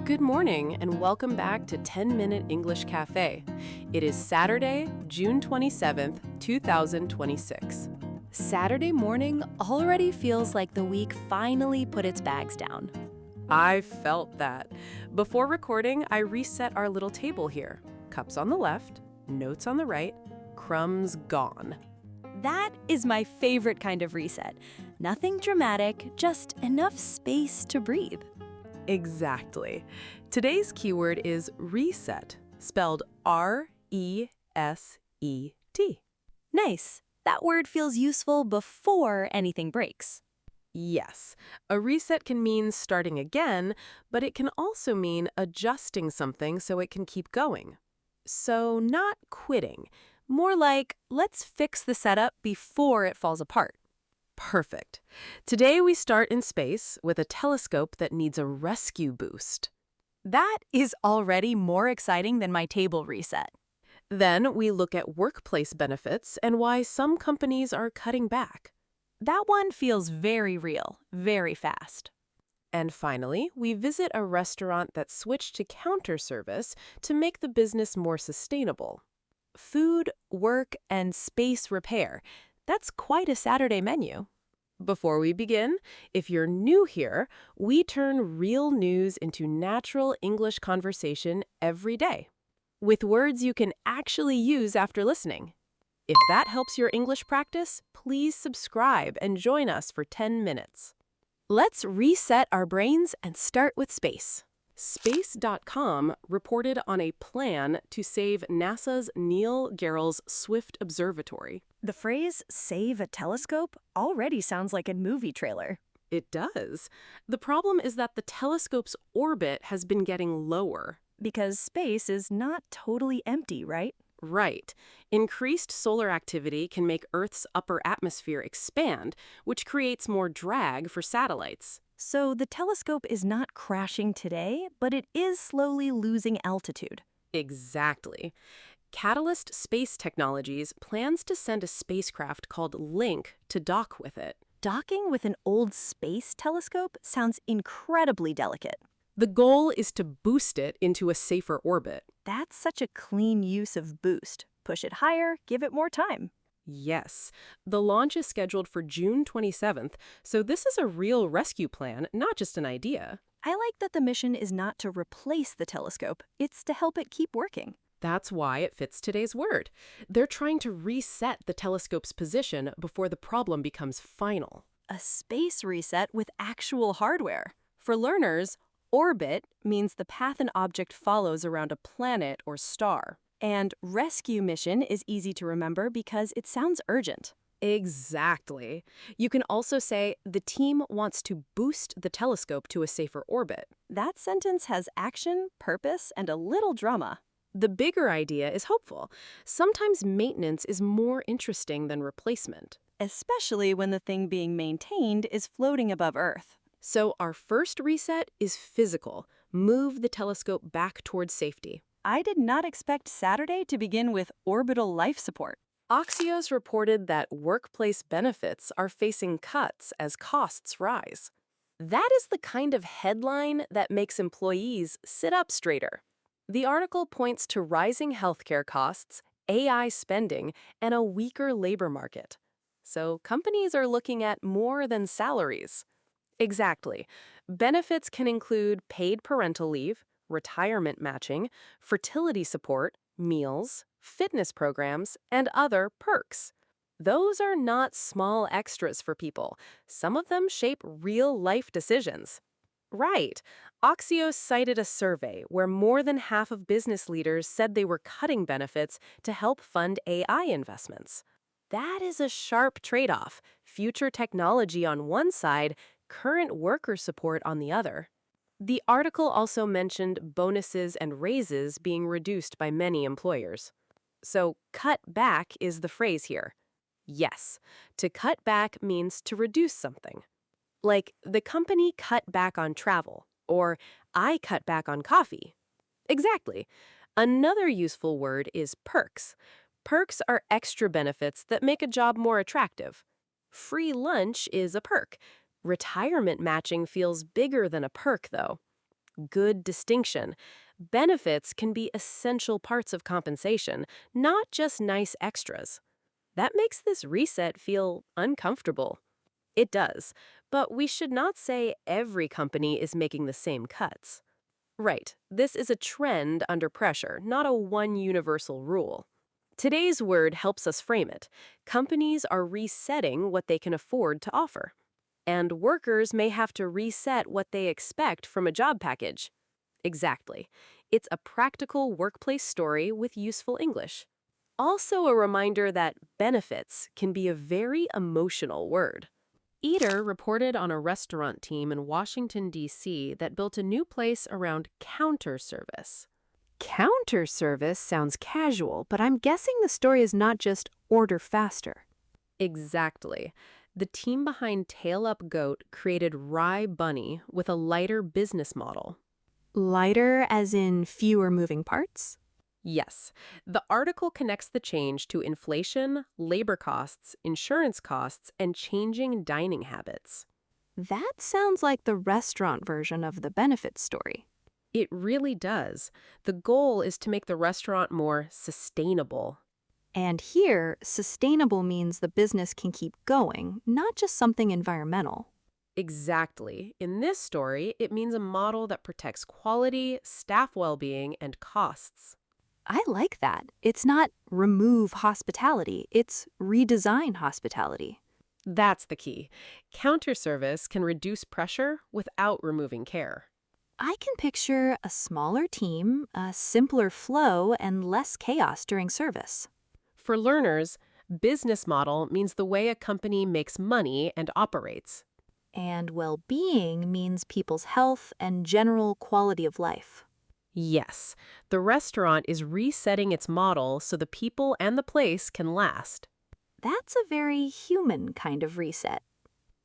Good morning and welcome back to 10-Minute English Cafe. It is Saturday, June 27th, 2026. Saturday morning already feels like the week finally put its bags down. I felt that. Before recording, I reset our little table here. Cups on the left, notes on the right, crumbs gone. That is my favorite kind of reset. Nothing dramatic, just enough space to breathe. Exactly. Today's keyword is reset, spelled R-E-S-E-T. Nice. That word feels useful before anything breaks. Yes, a reset can mean starting again, but it can also mean adjusting something so it can keep going. So not quitting, more like let's fix the setup before it falls apart. Perfect. Today we start in space with a telescope that needs a rescue boost. That is already more exciting than my table reset. Then we look at workplace benefits and why some companies are cutting back. That one feels very real, very fast. And finally, we visit a restaurant that switched to counter service to make the business more sustainable. Food, work, and space repair. That's quite a Saturday menu. Before we begin, if you're new here, we turn real news into natural English conversation every day, with words you can actually use after listening. If that helps your English practice, please subscribe and join us for 10 minutes. Let's reset our brains and start with space. Space.com reported on a plan to save NASA's Neil Gehrels Swift Observatory. The phrase "save a telescope" already sounds like a movie trailer. It does. The problem is that the telescope's orbit has been getting lower. Because space is not totally empty, right? Right. Increased solar activity can make Earth's upper atmosphere expand, which creates more drag for satellites. So the telescope is not crashing today, but it is slowly losing altitude. Exactly. Catalyst Space Technologies plans to send a spacecraft called Link to dock with it. Docking with an old space telescope sounds incredibly delicate. The goal is to boost it into a safer orbit. That's such a clean use of boost. Push it higher, give it more time. Yes. The launch is scheduled for June 27th, so this is a real rescue plan, not just an idea. I like that the mission is not to replace the telescope. It's to help it keep working. That's why it fits today's word. They're trying to reset the telescope's position before the problem becomes final. A space reset with actual hardware. For learners, orbit means the path an object follows around a planet or star. And rescue mission is easy to remember because it sounds urgent. Exactly. You can also say the team wants to boost the telescope to a safer orbit. That sentence has action, purpose, and a little drama. The bigger idea is hopeful. Sometimes maintenance is more interesting than replacement. Especially when the thing being maintained is floating above Earth. So our first reset is physical. Move the telescope back towards safety. I did not expect Saturday to begin with orbital life support. Axios reported that workplace benefits are facing cuts as costs rise. That is the kind of headline that makes employees sit up straighter. The article points to rising healthcare costs, AI spending, and a weaker labor market. So companies are looking at more than salaries. Exactly. Benefits can include paid parental leave, retirement matching, fertility support, meals, fitness programs, and other perks. Those are not small extras for people. Some of them shape real-life decisions. Right. Axios cited a survey where more than half of business leaders said they were cutting benefits to help fund AI investments. That is a sharp trade-off. Future technology on one side, current worker support on the other. The article also mentioned bonuses and raises being reduced by many employers. So, cut back is the phrase here. Yes, to cut back means to reduce something. Like, the company cut back on travel, or I cut back on coffee. Exactly. Another useful word is perks. Perks are extra benefits that make a job more attractive. Free lunch is a perk. Retirement matching feels bigger than a perk, though. good distinction. Benefits can be essential parts of compensation, not just nice extras. That makes this reset feel uncomfortable. It does, but we should not say every company is making the same cuts. Right, this is a trend under pressure, not a one universal rule. Today's word helps us frame it. Companies are resetting what they can afford to offer. And workers may have to reset what they expect from a job package. Exactly. It's a practical workplace story with useful English. Also a reminder that benefits can be a very emotional word. Eater reported on a restaurant team in Washington, D.C. that built a new place around counter service. Counter service sounds casual, but I'm guessing the story is not just order faster. Exactly. The team behind Tail Up Goat created Rye Bunny with a lighter business model. Lighter as in fewer moving parts? Yes. The article connects the change to inflation, labor costs, insurance costs, and changing dining habits. That sounds like the restaurant version of the benefits story. It really does. The goal is to make the restaurant more sustainable. And here, sustainable means the business can keep going, not just something environmental. Exactly. In this story, it means a model that protects quality, staff well-being, and costs. I like that. It's not remove hospitality, it's redesign hospitality. That's the key. Counter service can reduce pressure without removing care. I can picture a smaller team, a simpler flow, and less chaos during service. For learners, business model means the way a company makes money and operates. And well-being means people's health and general quality of life. Yes, the restaurant is resetting its model so the people and the place can last. That's a very human kind of reset.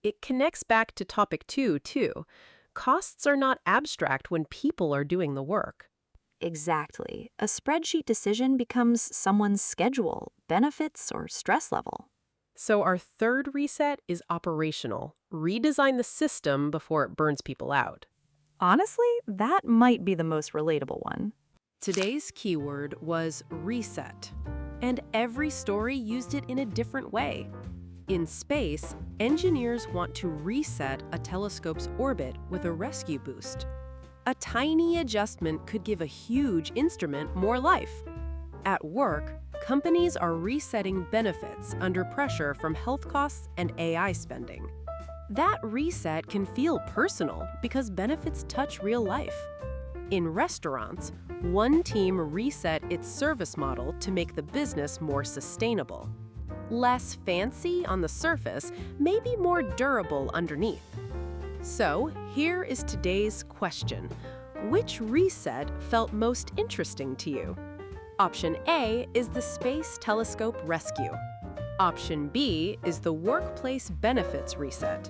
It connects back to topic 2, too. Costs are not abstract when people are doing the work. Exactly. A spreadsheet decision becomes someone's schedule, benefits, or stress level. So our third reset is operational. Redesign the system before it burns people out. Honestly, that might be the most relatable one. Today's keyword was reset, and every story used it in a different way. In space, engineers want to reset a telescope's orbit with a rescue boost. A tiny adjustment could give a huge instrument more life. At work, companies are resetting benefits under pressure from health costs and AI spending. That reset can feel personal because benefits touch real life. In restaurants, one team reset its service model to make the business more sustainable. Less fancy on the surface, maybe more durable underneath. So, here is today's question. Which reset felt most interesting to you? Option A is the Space Telescope Rescue. Option B is the Workplace Benefits Reset.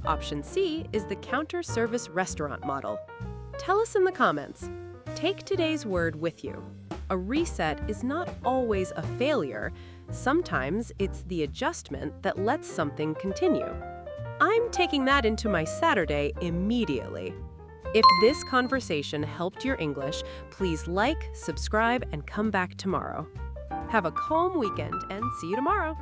Option C is the Counter Service Restaurant Model. Tell us in the comments. Take today's word with you. A reset is not always a failure. Sometimes it's the adjustment that lets something continue. I'm taking that into my Saturday immediately. If this conversation helped your English, please like, subscribe, and come back tomorrow. Have a calm weekend and see you tomorrow.